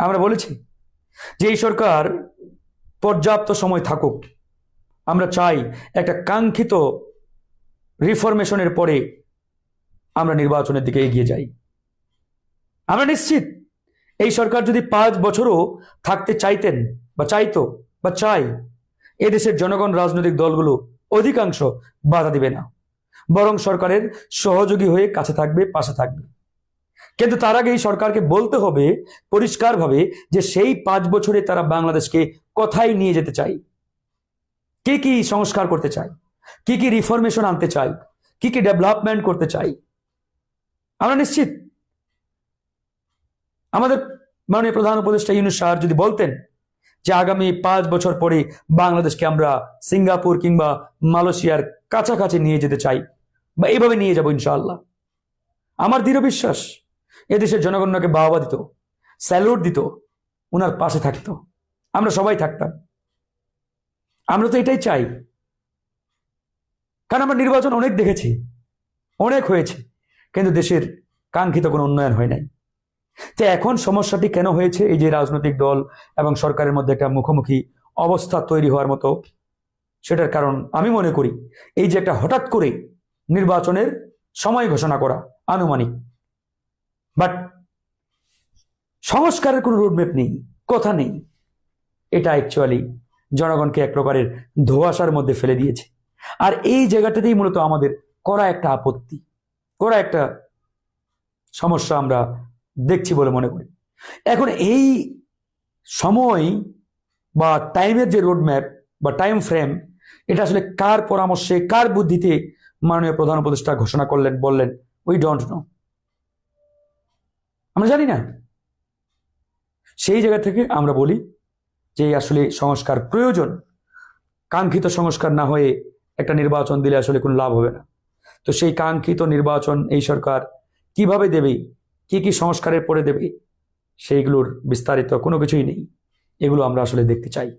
আমরা বলেছি যে এই সরকার পর্যাপ্ত সময় থাকুক। আমরা চাই একটা কাঙ্ক্ষিত রিফরমেশনের পরে আমরা নির্বাচনের দিকে এগিয়ে যাই। আমরা নিশ্চিত এই সরকার যদি 5 বছরও থাকতে চাইতেন বা চাইতো বা চাই, এদেশের জনগণ রাজনৈতিক দলগুলো অধিকাংশ বাধা দিবে না, বরং সরকারের সহযোগী হয়ে কাছে থাকবে, পাশে থাকবে। কিন্তু তার আগে এই সরকারকে বলতে হবে পরিষ্কারভাবে যে সেই 5 বছরে তারা বাংলাদেশকে কোথায় নিয়ে যেতে চায়, কি কি সংস্কার করতে চায়, কি কি রিফরমেশন আনতে চায়, কি কি ডেভেলপমেন্ট করতে চাই। আমরা নিশ্চিত আমাদের মাননীয় প্রধান উপদেষ্টা ইউনূস স্যার যদি বলতেন যে আগামী 5 বছর পরে বাংলাদেশকে আমরা সিঙ্গাপুর কিংবা মালয়েশিয়ার কাছাকাছি নিয়ে যেতে চাই বা এইভাবে নিয়ে যাব ইনশাআল্লাহ, আমার দৃঢ় বিশ্বাস এদেশের জনগণকে বাহবা দিত, স্যালুট দিত, ওনার পাশে থাকতো, আমরা সবাই থাকতাম। আমরা তো এটাই চাই, কারণ আমরা নির্বাচন অনেক দেখেছি, অনেক হয়েছে, কিন্তু দেশের কাঙ্ক্ষিত কোনো উন্নয়ন হয় নাই। তো এখন সমস্যাটি কেন হয়েছে? এই যে রাজনৈতিক দল এবং সরকারের মধ্যে একটা মুখোমুখি অবস্থা তৈরি হওয়ার মতো, সেটার কারণ আমি মনে করি এই যে একটা হঠাৎ করে নির্বাচনের সময় ঘোষণা করা আনুমানিক, বাট সংস্কারের কোনো রোডম্যাপ নেই, কথা নেই। এটা অ্যাকচুয়ালি জনগণকে এক প্রকারের ধোঁয়াশার মধ্যে ফেলে দিয়েছে। আর এই জায়গাটাতেই মূলত আমাদের করা একটা আপত্তি, করা একটা সমস্যা আমরা দেখছি বলে মনে করি। এখন এই সময় বা টাইমের যে রোডম্যাপ বা টাইম ফ্রেম, এটা আসলে কার পরামর্শে, কার বুদ্ধিতে মাননীয় প্রধান উপদেষ্টা ঘোষণা করলেন, বললেন, উই ডোন্ট নো, আমরা জানি না। সেই জায়গা থেকে আমরা বলি যে আসলে সংস্কার প্রয়োজন, কাঙ্ক্ষিত সংস্কার না হয়ে একটা নির্বাচন দিলে আসলে কোনো লাভ হবে না। তো সেই কাঙ্ক্ষিত নির্বাচন এই সরকার কিভাবে দেবে, কি কি সংস্কারের পরে দেবে, সেইগুলোর বিস্তারিত কোনো কিছুই নেই। এগুলো আমরা আসলে দেখতে চাই।